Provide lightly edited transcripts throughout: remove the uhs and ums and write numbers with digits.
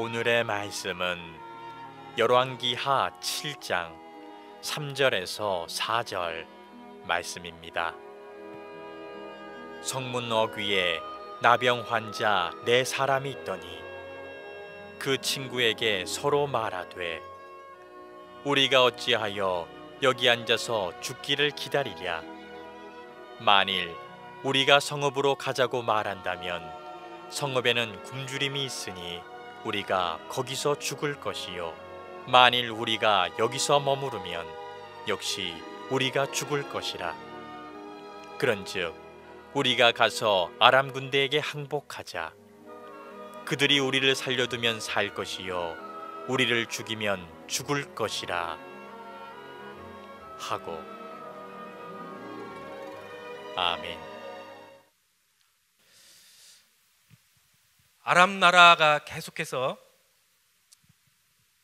오늘의 말씀은 열왕기하 7장 3절에서 4절 말씀입니다. 성문 어귀에 나병 환자 4사람이 있더니 그 친구에게 서로 말하되 우리가 어찌하여 여기 앉아서 죽기를 기다리랴. 만일 우리가 성읍으로 가자고 말한다면 성읍에는 굶주림이 있으니 우리가 거기서 죽을 것이요 만일 우리가 여기서 머무르면 역시 우리가 죽을 것이라. 그런즉 우리가 가서 아람 군대에게 항복하자. 그들이 우리를 살려두면 살 것이요 우리를 죽이면 죽을 것이라 하고. 아멘. 아람 나라가 계속해서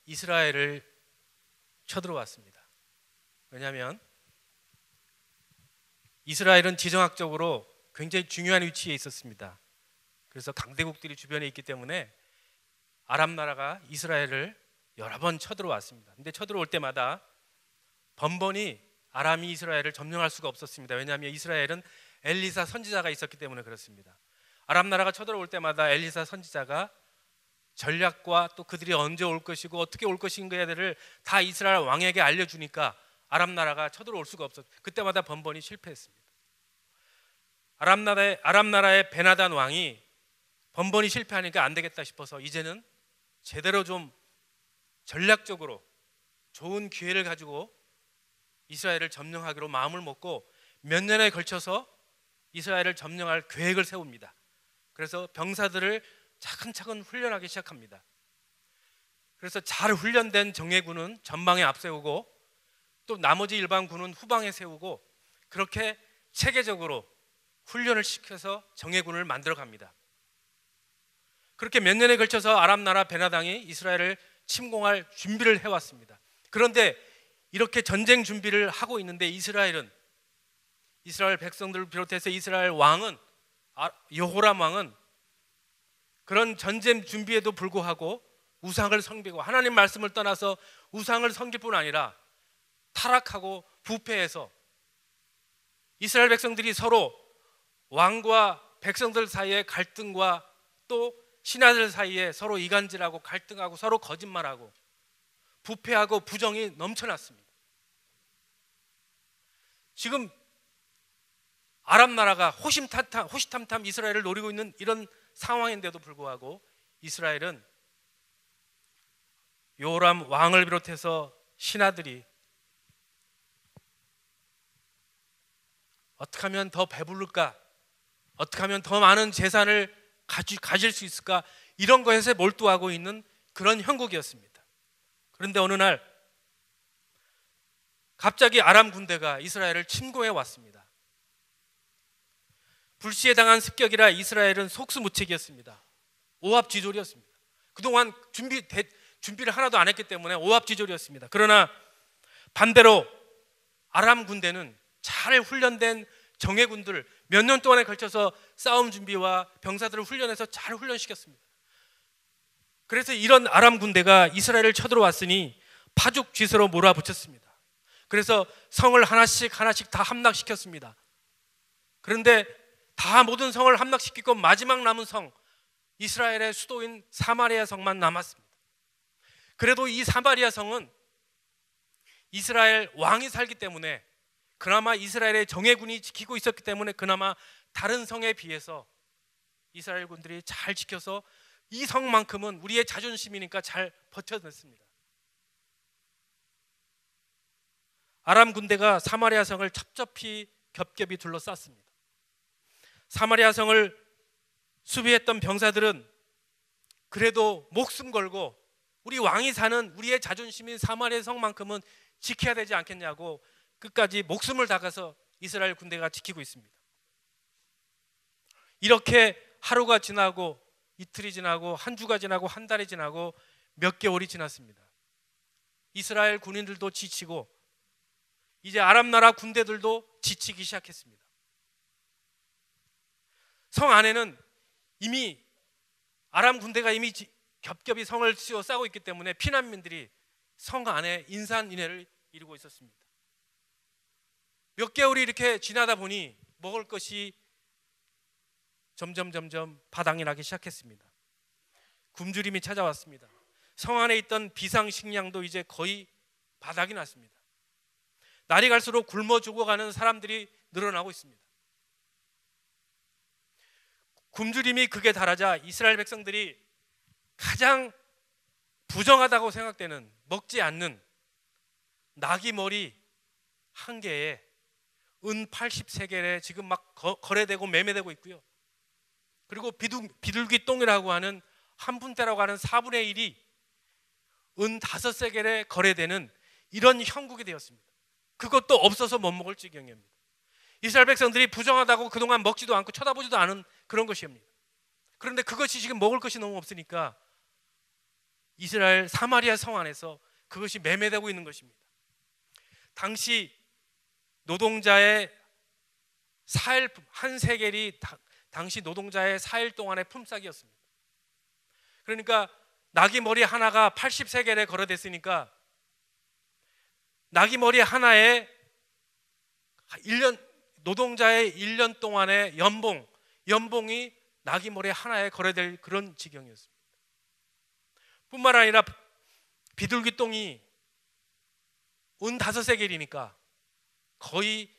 이스라엘을 쳐들어왔습니다. 왜냐하면 이스라엘은 지정학적으로 굉장히 중요한 위치에 있었습니다. 그래서 강대국들이 주변에 있기 때문에 아람 나라가 이스라엘을 여러 번 쳐들어왔습니다. 근데 쳐들어올 때마다 번번이 아람이 이스라엘을 점령할 수가 없었습니다. 왜냐하면 이스라엘은 엘리사 선지자가 있었기 때문에 그렇습니다. 아람 나라가 쳐들어올 때마다 엘리사 선지자가 전략과 또 그들이 언제 올 것이고 어떻게 올 것인가를 다 이스라엘 왕에게 알려주니까 아람 나라가 쳐들어올 수가 없었어요. 그때마다 번번이 실패했습니다. 아람 나라의 베나단 왕이 번번이 실패하니까 안 되겠다 싶어서 이제는 제대로 좀 전략적으로 좋은 기회를 가지고 이스라엘을 점령하기로 마음을 먹고 몇 년에 걸쳐서 이스라엘을 점령할 계획을 세웁니다. 그래서 병사들을 차근차근 훈련하기 시작합니다. 그래서 잘 훈련된 정예군은 전방에 앞세우고 또 나머지 일반군은 후방에 세우고 그렇게 체계적으로 훈련을 시켜서 정예군을 만들어 갑니다. 그렇게 몇 년에 걸쳐서 아람 나라 베나당이 이스라엘을 침공할 준비를 해왔습니다. 그런데 이렇게 전쟁 준비를 하고 있는데 이스라엘 백성들을 비롯해서 이스라엘 왕은 여호람 왕은 그런 전쟁 준비에도 불구하고 우상을 섬기고 하나님 말씀을 떠나서 우상을 섬길 뿐 아니라 타락하고 부패해서 이스라엘 백성들이 서로 왕과 백성들 사이에 갈등과 또 신하들 사이에 서로 이간질하고 갈등하고 서로 거짓말하고 부패하고 부정이 넘쳐났습니다. 지금 아람 나라가 호시탐탐 이스라엘을 노리고 있는 이런 상황인데도 불구하고 이스라엘은 요람 왕을 비롯해서 신하들이 어떻게 하면 더 배부를까? 어떻게 하면 더 많은 재산을 가질 수 있을까? 이런 것에 몰두하고 있는 그런 형국이었습니다. 그런데 어느 날 갑자기 아람 군대가 이스라엘을 침공해 왔습니다. 불시에 당한 습격이라 이스라엘은 속수무책이었습니다. 오합지졸이었습니다. 그동안 준비를 하나도 안 했기 때문에 오합지졸이었습니다. 그러나 반대로 아람 군대는 잘 훈련된 정예군들 몇 년 동안에 걸쳐서 싸움 준비와 병사들을 훈련해서 잘 훈련시켰습니다. 그래서 이런 아람 군대가 이스라엘을 쳐들어왔으니 파죽지세로 몰아붙였습니다. 그래서 성을 하나씩 다 함락시켰습니다. 그런데 다 모든 성을 함락시키고 마지막 남은 성 이스라엘의 수도인 사마리아 성만 남았습니다. 그래도 이 사마리아 성은 이스라엘 왕이 살기 때문에 그나마 이스라엘의 정예군이 지키고 있었기 때문에 그나마 다른 성에 비해서 이스라엘 군들이 잘 지켜서 이 성만큼은 우리의 자존심이니까 잘 버텨냈습니다. 아람 군대가 사마리아 성을 첩첩히 겹겹이 둘러쌌습니다. 사마리아 성을 수비했던 병사들은 그래도 목숨 걸고 우리 왕이 사는 우리의 자존심인 사마리아 성만큼은 지켜야 되지 않겠냐고 끝까지 목숨을 다가서 이스라엘 군대가 지키고 있습니다. 이렇게 하루가 지나고 이틀이 지나고 한 주가 지나고 한 달이 지나고 몇 개월이 지났습니다. 이스라엘 군인들도 지치고 이제 아람 나라 군대들도 지치기 시작했습니다. 성 안에는 이미 아람 군대가 이미 겹겹이 성을 씌워 싸고 있기 때문에 피난민들이 성 안에 인산인해를 이루고 있었습니다. 몇 개월이 이렇게 지나다 보니 먹을 것이 점점 바닥이 나기 시작했습니다. 굶주림이 찾아왔습니다. 성 안에 있던 비상식량도 이제 거의 바닥이 났습니다. 날이 갈수록 굶어 죽어가는 사람들이 늘어나고 있습니다. 굶주림이 극에 달하자 이스라엘 백성들이 가장 부정하다고 생각되는 먹지 않는 나귀 머리 한 개에 은 80세겔에 지금 막 거래되고 매매되고 있고요. 그리고 비둘기 똥이라고 하는 한 푼대라고 하는 4분의 1이 은 5세겔에 거래되는 이런 형국이 되었습니다. 그것도 없어서 못 먹을 지경입니다. 이스라엘 백성들이 부정하다고 그동안 먹지도 않고 쳐다보지도 않은 그런 것입니다. 그런데 그것이 지금 먹을 것이 너무 없으니까 이스라엘 사마리아 성 안에서 그것이 매매되고 있는 것입니다. 당시 노동자의 사일 한 세겔이 당시 노동자의 4일 동안의 품삯이었습니다. 그러니까 나귀 머리 하나가 80세겔에 거래됐으니까 나귀 머리 하나에 1년 노동자의 1년 동안의 연봉이 나귀 머리 하나에 거래될 그런 지경이었습니다. 뿐만 아니라 비둘기 똥이 은 5세겔이니까 거의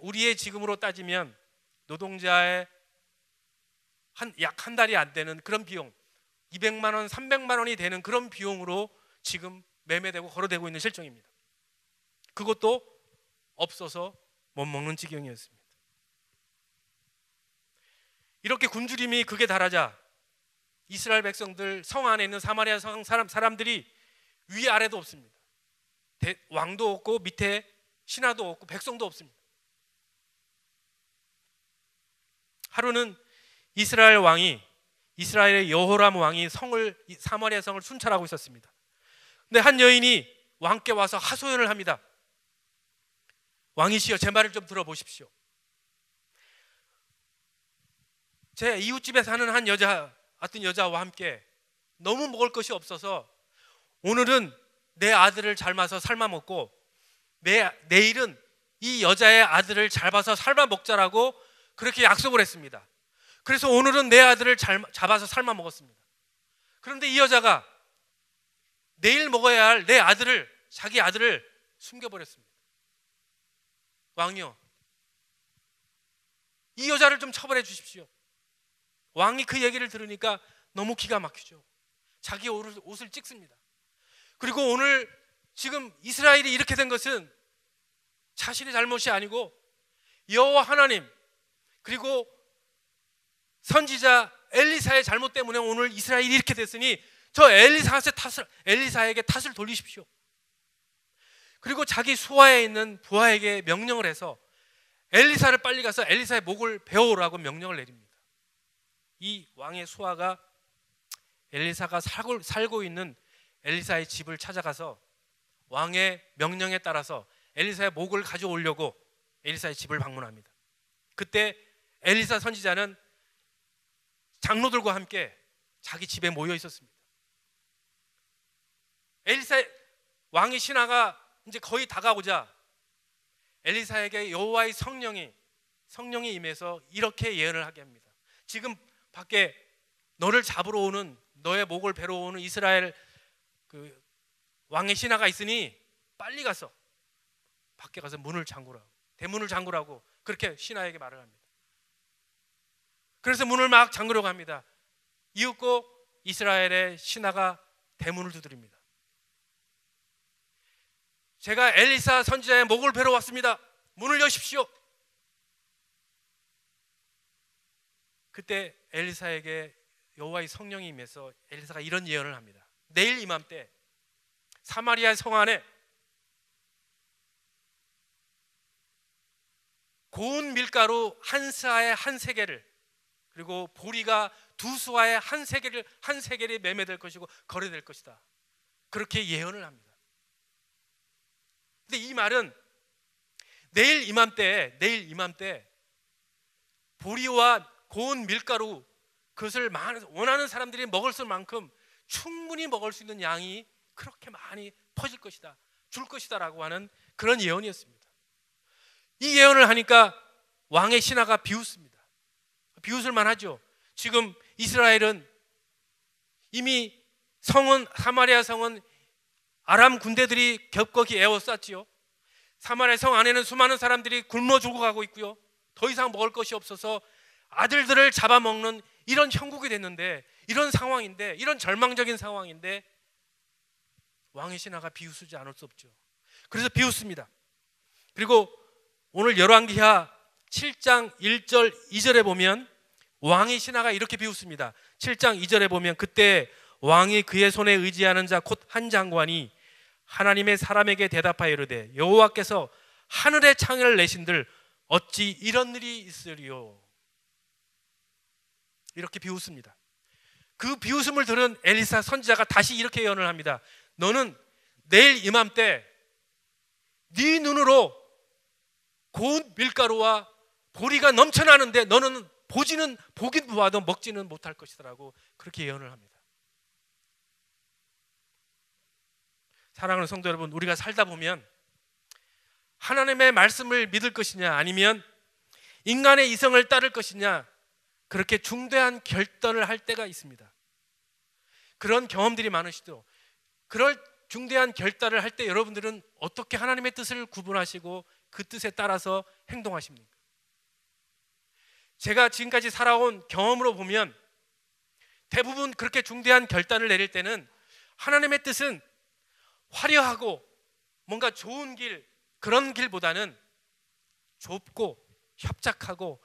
우리의 지금으로 따지면 노동자의 약 한 달이 안 되는 그런 비용, 200만 원, 300만 원이 되는 그런 비용으로 지금 매매되고 거래되고 있는 실정입니다. 그것도 없어서 못 먹는 지경이었습니다. 이렇게 굶주림이 극에 달하자 이스라엘 백성들 성 안에 있는 사마리아 성 사람들이 위아래도 없습니다. 왕도 없고 밑에 신하도 없고 백성도 없습니다. 하루는 이스라엘의 여호람 왕이 사마리아 성을 순찰하고 있었습니다. 근데 한 여인이 왕께 와서 하소연을 합니다. 왕이시여, 제 말을 좀 들어보십시오. 제 이웃집에 사는 어떤 여자와 함께 너무 먹을 것이 없어서 오늘은 내 아들을 삶아 먹고 내일은 이 여자의 아들을 잘 봐서 삶아 먹자라고 그렇게 약속을 했습니다. 그래서 오늘은 내 아들을 잡아서 삶아 먹었습니다. 그런데 이 여자가 내일 먹어야 할 자기 아들을 숨겨버렸습니다. 왕이요, 이 여자를 좀 처벌해 주십시오. 왕이 그 얘기를 들으니까 너무 기가 막히죠. 자기 옷을 찍습니다. 그리고 오늘 지금 이스라엘이 이렇게 된 것은 자신의 잘못이 아니고 여호와 하나님 그리고 선지자 엘리사의 잘못 때문에 오늘 이스라엘이 이렇게 됐으니 저 엘리사에게 탓을 돌리십시오. 그리고 자기 수하에 있는 부하에게 명령을 해서 엘리사를 빨리 가서 엘리사의 목을 베어오라고 명령을 내립니다. 이 왕의 수하가 엘리사가 살고 있는 엘리사의 집을 찾아가서 왕의 명령에 따라서 엘리사의 목을 가져오려고 엘리사의 집을 방문합니다. 그때 엘리사 선지자는 장로들과 함께 자기 집에 모여 있었습니다. 왕의 신하가 이제 거의 다가오자 엘리사에게 여호와의 성령이 임해서 이렇게 예언을 하게 합니다. 지금 밖에 너를 잡으러 오는, 너의 목을 베러 오는 이스라엘 그 왕의 신하가 있으니 빨리 가서 밖에 가서 대문을 잠그라고 그렇게 신하에게 말을 합니다. 그래서 문을 막 잠그려고 합니다. 이윽고 이스라엘의 신하가 대문을 두드립니다. 제가 엘리사 선지자의 목을 베러 왔습니다. 문을 여십시오. 그때 엘리사에게 여호와의 성령이 임해서 엘리사가 이런 예언을 합니다. 내일 이맘때 사마리아 성 안에 고운 밀가루 한 스아에 한 세겔을 그리고 보리가 두 수아에 한 세겔이 매매될 것이고 거래될 것이다. 그렇게 예언을 합니다. 근데 이 말은 내일 이맘때 보리와 고운 밀가루 그것을 원하는 사람들이 먹을 만큼 충분히 먹을 수 있는 양이 그렇게 많이 퍼질 것이다, 줄 것이다라고 하는 그런 예언이었습니다. 이 예언을 하니까 왕의 신하가 비웃습니다. 비웃을 만하죠. 지금 이스라엘은 이미 사마리아 성은 아람 군대들이 겹겹이 에워쌌지요. 사마리아 성 안에는 수많은 사람들이 굶어 죽어가고 있고요. 더 이상 먹을 것이 없어서 아들들을 잡아먹는 이런 형국이 됐는데, 이런 상황인데, 이런 절망적인 상황인데 왕의 신하가 비웃지 않을 수 없죠. 그래서 비웃습니다. 그리고 오늘 열왕기하 7장 1절 2절에 보면 왕의 신하가 이렇게 비웃습니다. 7장 2절에 보면 그때 왕이 그의 손에 의지하는 자 곧 한 장관이 하나님의 사람에게 대답하여 이르되 여호와께서 하늘의 창을 내신들 어찌 이런 일이 있으리요. 이렇게 비웃습니다. 그 비웃음을 들은 엘리사 선지자가 다시 이렇게 예언을 합니다. 너는 내일 이맘때 네 눈으로 고운 밀가루와 보리가 넘쳐나는데 너는 보긴 보아도 먹지는 못할 것이라고 그렇게 예언을 합니다. 사랑하는 성도 여러분, 우리가 살다 보면 하나님의 말씀을 믿을 것이냐 아니면 인간의 이성을 따를 것이냐, 그렇게 중대한 결단을 할 때가 있습니다. 그런 경험들이 많으시죠. 그럴 중대한 결단을 할 때 여러분들은 어떻게 하나님의 뜻을 구분하시고 그 뜻에 따라서 행동하십니까? 제가 지금까지 살아온 경험으로 보면 대부분 그렇게 중대한 결단을 내릴 때는 하나님의 뜻은 화려하고 뭔가 좋은 길, 그런 길보다는 좁고 협착하고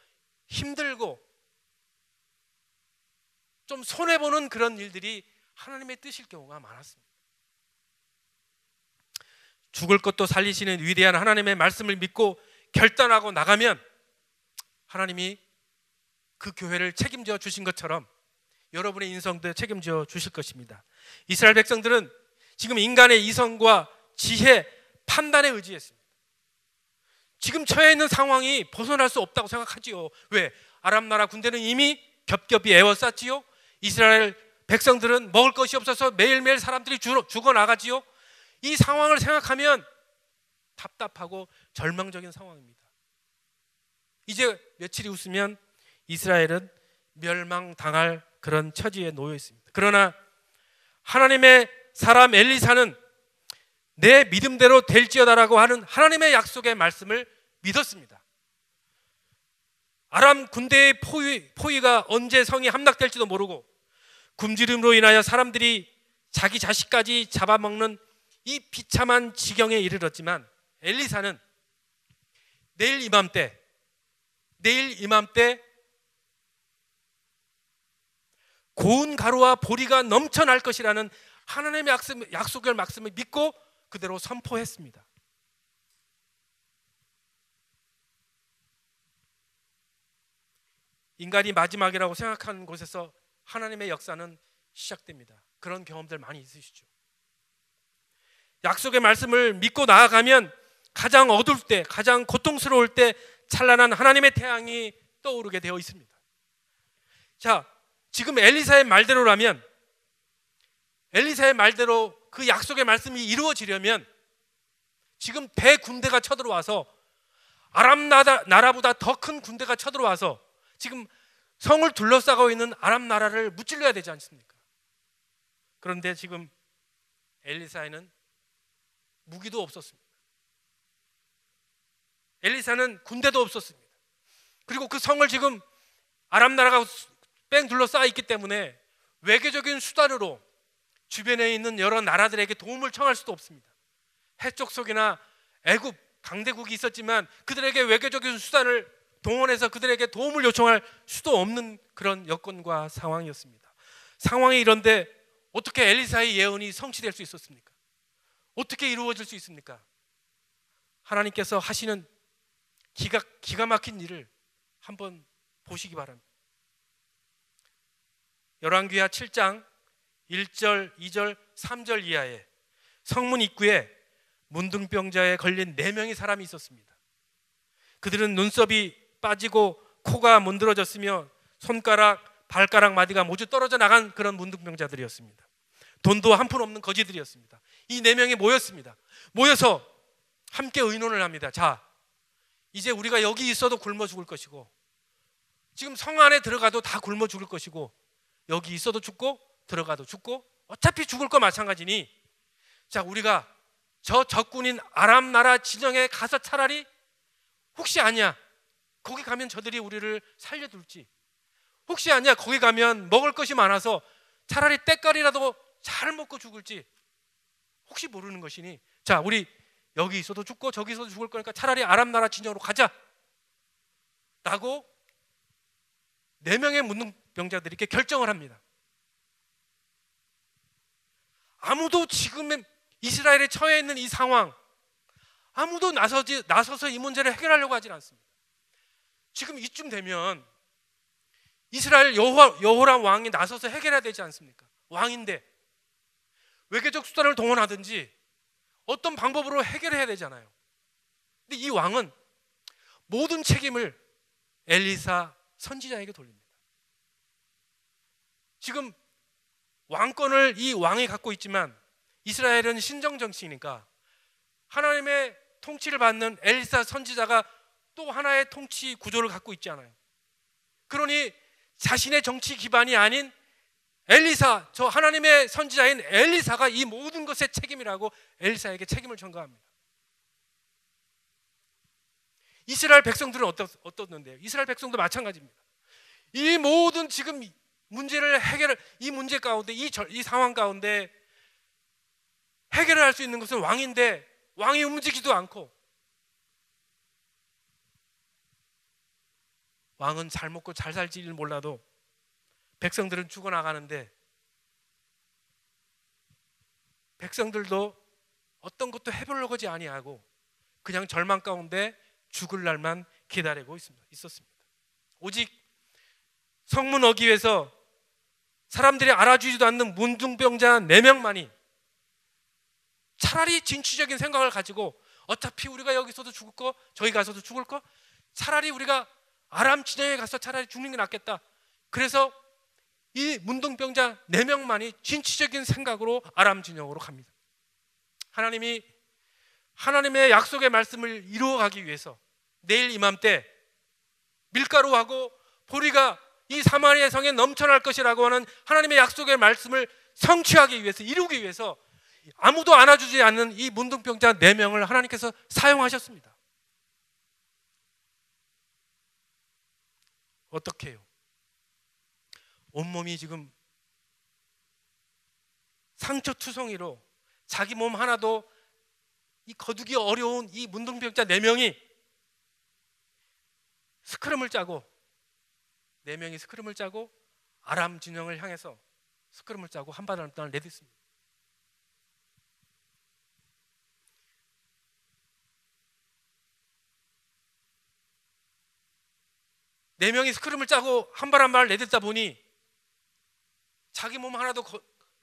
힘들고 좀 손해보는 그런 일들이 하나님의 뜻일 경우가 많았습니다. 죽을 것도 살리시는 위대한 하나님의 말씀을 믿고 결단하고 나가면 하나님이 그 교회를 책임져 주신 것처럼 여러분의 인성도 책임져 주실 것입니다. 이스라엘 백성들은 지금 인간의 이성과 지혜, 판단에 의지했습니다. 지금 처해 있는 상황이 벗어날 수 없다고 생각하지요. 왜? 아람 나라 군대는 이미 겹겹이 에워쌌지요. 이스라엘 백성들은 먹을 것이 없어서 매일매일 사람들이 죽어나가지요. 이 상황을 생각하면 답답하고 절망적인 상황입니다. 이제 며칠이 웃으면 이스라엘은 멸망당할 그런 처지에 놓여 있습니다. 그러나 하나님의 사람 엘리사는 내 믿음대로 될지어다라고 하는 하나님의 약속의 말씀을 믿었습니다. 아람 군대의 포위가 언제 성이 함락될지도 모르고 굶주림으로 인하여 사람들이 자기 자식까지 잡아먹는 이 비참한 지경에 이르렀지만 엘리사는 내일 이맘때 고운 가루와 보리가 넘쳐날 것이라는 하나님의 약속의 말씀을 믿고 그대로 선포했습니다. 인간이 마지막이라고 생각하는 곳에서 하나님의 역사는 시작됩니다. 그런 경험들 많이 있으시죠. 약속의 말씀을 믿고 나아가면 가장 어두울 때, 가장 고통스러울 때 찬란한 하나님의 태양이 떠오르게 되어 있습니다. 자, 지금 엘리사의 말대로라면, 엘리사의 말대로 그 약속의 말씀이 이루어지려면 지금 대군대가 쳐들어와서 아람 나라보다 더 큰 군대가 쳐들어와서 지금 성을 둘러싸고 있는 아람 나라를 무찔러야 되지 않습니까? 그런데 지금 엘리사에는 무기도 없었습니다. 엘리사는 군대도 없었습니다. 그리고 그 성을 지금 아람 나라가 뺑 둘러싸여 있기 때문에 외교적인 수단으로 주변에 있는 여러 나라들에게 도움을 청할 수도 없습니다. 해족속이나 애굽, 강대국이 있었지만 그들에게 외교적인 수단을 동원해서 그들에게 도움을 요청할 수도 없는 그런 여건과 상황이었습니다. 상황이 이런데 어떻게 엘리사의 예언이 성취될 수 있었습니까? 어떻게 이루어질 수 있습니까? 하나님께서 하시는 기가 막힌 일을 한번 보시기 바랍니다. 열왕기하 7장 1절, 2절, 3절 이하에 성문 입구에 문둥병자에 걸린 4명의 사람이 있었습니다. 그들은 눈썹이 빠지고 코가 문드러졌으며 손가락, 발가락 마디가 모두 떨어져 나간 그런 문둥병자들이었습니다. 돈도 한 푼 없는 거지들이었습니다. 이 네 명이 모였습니다. 모여서 함께 의논을 합니다. 자, 이제 우리가 여기 있어도 굶어 죽을 것이고, 지금 성 안에 들어가도 다 굶어 죽을 것이고, 여기 있어도 죽고 들어가도 죽고 어차피 죽을 거 마찬가지니, 자, 우리가 저 적군인 아람 나라 진영에 가서 차라리 혹시 아니야, 거기 가면 저들이 우리를 살려둘지, 혹시 아니야, 거기 가면 먹을 것이 많아서 차라리 때깔이라도 잘 먹고 죽을지 혹시 모르는 것이니, 자, 우리 여기 있어도 죽고 저기 있어도 죽을 거니까 차라리 아람 나라 진영으로 가자 라고 네 명의 문둥병자들이 이렇게 결정을 합니다. 아무도 지금 이스라엘에 처해 있는 이 상황, 아무도 나서서 이 문제를 해결하려고 하진 않습니다. 지금 이쯤 되면 이스라엘 여호람 왕이 나서서 해결해야 되지 않습니까? 왕인데 외교적 수단을 동원하든지 어떤 방법으로 해결해야 되잖아요. 근데 이 왕은 모든 책임을 엘리사 선지자에게 돌립니다. 지금 왕권을 이 왕이 갖고 있지만 이스라엘은 신정 정치니까 하나님의 통치를 받는 엘리사 선지자가 또 하나의 통치 구조를 갖고 있지 않아요. 그러니 자신의 정치 기반이 아닌 엘리사, 저 하나님의 선지자인 엘리사가 이 모든 것의 책임이라고 엘리사에게 책임을 전가합니다. 이스라엘 백성들은 어떻는데요? 이스라엘 백성도 마찬가지입니다. 이 모든 지금 문제를 이 문제 가운데, 이 상황 가운데 해결을 할 수 있는 것은 왕인데 왕이 움직이지도 않고, 왕은 잘 먹고 잘 살지를 몰라도 백성들은 죽어나가는데 백성들도 어떤 것도 해보려고 하지 아니하고 그냥 절망 가운데 죽을 날만 기다리고 있었습니다. 오직 성문 어귀에서 사람들이 알아주지도 않는 문둥병자 4명만이 차라리 진취적인 생각을 가지고 어차피 우리가 여기서도 죽을 거 저기 가서도 죽을 거 차라리 우리가 아람 진영에 가서 차라리 죽는 게 낫겠다. 그래서 이 문둥병자 4명만이 진취적인 생각으로 아람 진영으로 갑니다. 하나님이 하나님의 약속의 말씀을 이루어가기 위해서 내일 이맘때 밀가루하고 보리가 이 사마리아 성에 넘쳐날 것이라고 하는 하나님의 약속의 말씀을 성취하기 위해서, 이루기 위해서 아무도 안아주지 않는 이 문둥병자 4명을 하나님께서 사용하셨습니다. 어떻게 해요? 온몸이 지금 상처투성이로 자기 몸 하나도 이 거두기 어려운 이 문둥병자 4명이 스크럼을 짜고 4명이 스크럼을 짜고 아람 진영을 향해서 스크럼을 짜고 한 발을 내딛습니다. 네 명이 스크럼을 짜고 한 발 한 발을 내딛다 보니 자기 몸 하나도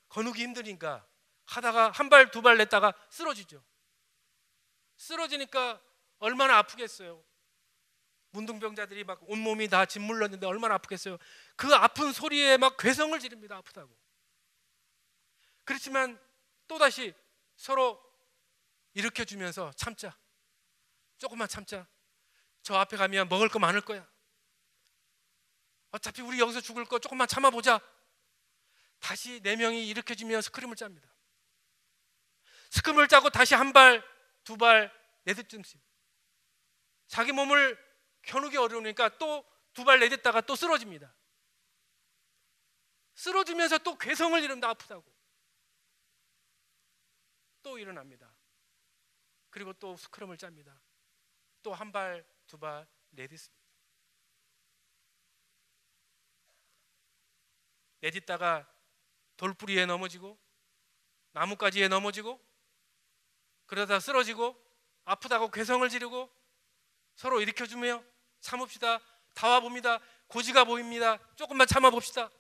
거누기 힘드니까 하다가 한 발 두 발 냈다가 쓰러지죠. 쓰러지니까 얼마나 아프겠어요. 문둥병자들이 막 온몸이 다 짓물렀는데 얼마나 아프겠어요. 그 아픈 소리에 막 괴성을 지릅니다. 아프다고. 그렇지만 또다시 서로 일으켜주면서 참자, 조금만 참자, 저 앞에 가면 먹을 거 많을 거야, 어차피 우리 여기서 죽을 거 조금만 참아보자. 다시 4명이 일으켜지며 스크림을 짭니다. 스크림을 짜고 다시 한 발, 두 발 내딛습니다. 자기 몸을 겨누기 어려우니까 또 두 발 내딛다가 또 쓰러집니다. 쓰러지면서 또 괴성을 지른다. 아프다고. 또 일어납니다. 그리고 또 스크럼을 짭니다. 또 한 발, 두 발 내딛습니다. 내딛다가 돌뿌리에 넘어지고 나뭇가지에 넘어지고 그러다 쓰러지고 아프다고 괴성을 지르고 서로 일으켜주며 참읍시다. 다 와봅니다. 고지가 보입니다. 조금만 참아봅시다.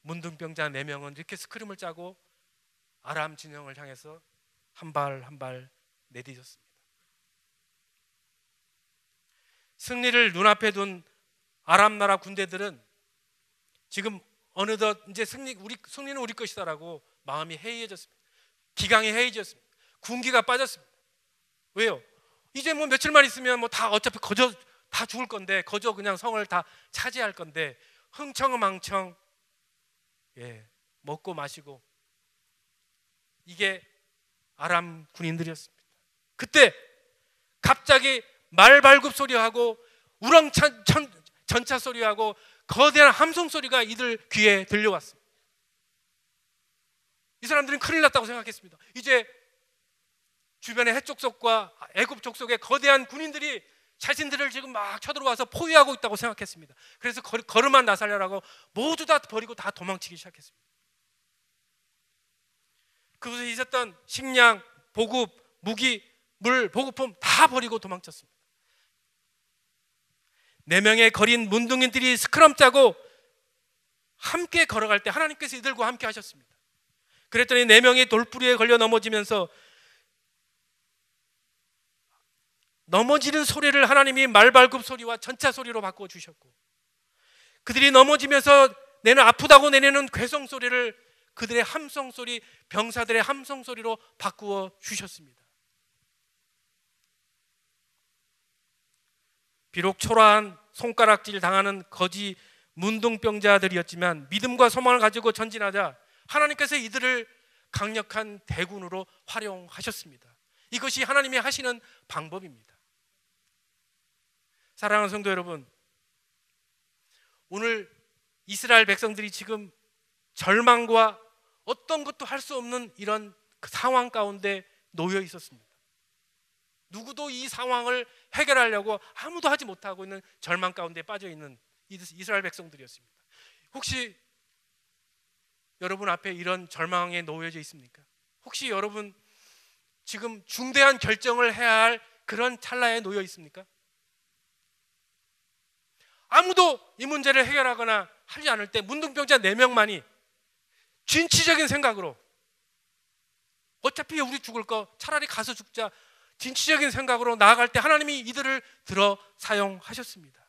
문둥병자 4명은 이렇게 스크림을 짜고 아람 진영을 향해서 한 발 한 발 내딛었습니다. 승리를 눈앞에 둔 아람 나라 군대들은 지금 어느덧 이제 승리는 우리 것이다라고 마음이 해이해졌습니다. 기강이 해이해졌습니다. 군기가 빠졌습니다. 왜요? 이제 뭐 며칠만 있으면 뭐 다 어차피 거저 다 죽을 건데, 거저 그냥 성을 다 차지할 건데, 흥청망청 먹고 마시고, 이게 아람 군인들이었습니다. 그때 갑자기 말발굽 소리하고 우렁찬 전차 소리하고 거대한 함성 소리가 이들 귀에 들려왔습니다. 이 사람들은 큰일 났다고 생각했습니다. 이제 주변의 해족속과 애굽 족속의 거대한 군인들이 자신들을 지금 막 쳐들어와서 포위하고 있다고 생각했습니다. 그래서 걸음만 나살려라고 모두 다 버리고 다 도망치기 시작했습니다. 그곳에 있었던 식량, 보급, 무기, 물, 보급품 다 버리고 도망쳤습니다. 4명의 거린 문둥이들이 스크럼 짜고 함께 걸어갈 때 하나님께서 이들과 함께 하셨습니다. 그랬더니 4명이 돌부리에 걸려 넘어지면서 넘어지는 소리를 하나님이 말발굽 소리와 전차 소리로 바꿔 주셨고, 그들이 넘어지면서 아프다고 내내는 괴성 소리를 그들의 함성 소리, 병사들의 함성 소리로 바꾸어 주셨습니다. 비록 초라한 손가락질 당하는 거지 문둥병자들이었지만 믿음과 소망을 가지고 전진하자 하나님께서 이들을 강력한 대군으로 활용하셨습니다. 이것이 하나님이 하시는 방법입니다. 사랑하는 성도 여러분, 오늘 이스라엘 백성들이 지금 절망과 어떤 것도 할 수 없는 이런 상황 가운데 놓여 있었습니다. 누구도 이 상황을 해결하려고 아무도 하지 못하고 있는 절망 가운데 빠져 있는 이스라엘 백성들이었습니다. 혹시 여러분 앞에 이런 절망에 놓여져 있습니까? 혹시 여러분 지금 중대한 결정을 해야 할 그런 찰나에 놓여 있습니까? 아무도 이 문제를 해결하거나 하지 않을 때 문둥병자 4명만이 진취적인 생각으로 어차피 우리 죽을 거 차라리 가서 죽자, 진취적인 생각으로 나아갈 때 하나님이 이들을 들어 사용하셨습니다.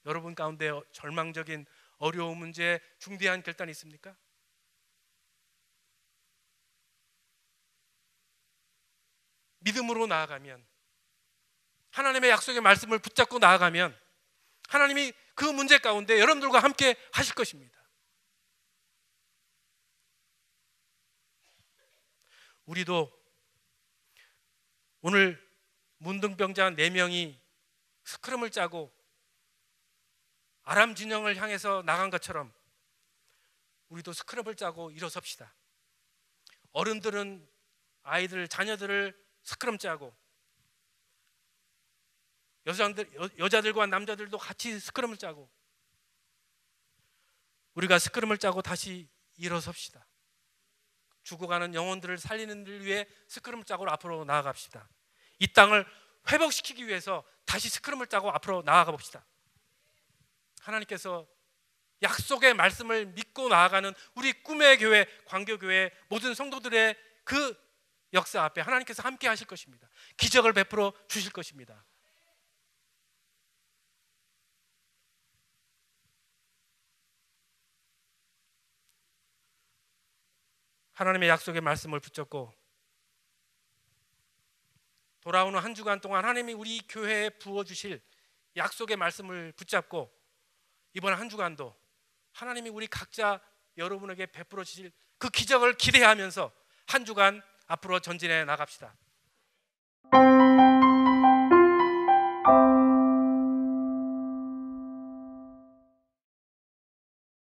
여러분 가운데 절망적인 어려운 문제에 중대한 결단이 있습니까? 믿음으로 나아가면, 하나님의 약속의 말씀을 붙잡고 나아가면 하나님이 그 문제 가운데 여러분들과 함께 하실 것입니다. 우리도 오늘 문둥병자 4명이 스크럼을 짜고 아람 진영을 향해서 나간 것처럼 우리도 스크럼을 짜고 일어섭시다. 어른들은 아이들, 자녀들을 스크럼 짜고 여자들과 남자들도 같이 스크럼을 짜고 우리가 스크럼을 짜고 다시 일어섭시다. 죽어가는 영혼들을 살리는 들 위해 스크럼을 짜고 앞으로 나아갑시다. 이 땅을 회복시키기 위해서 다시 스크럼을 짜고 앞으로 나아가 봅시다. 하나님께서 약속의 말씀을 믿고 나아가는 우리 꿈의 교회, 광교교회 모든 성도들의 그 역사 앞에 하나님께서 함께 하실 것입니다. 기적을 베풀어 주실 것입니다. 하나님의 약속의 말씀을 붙잡고 돌아오는 한 주간 동안 하나님이 우리 교회에 부어주실 약속의 말씀을 붙잡고 이번 한 주간도 하나님이 우리 각자 여러분에게 베풀어 주실 그 기적을 기대하면서 한 주간 앞으로 전진해 나갑시다.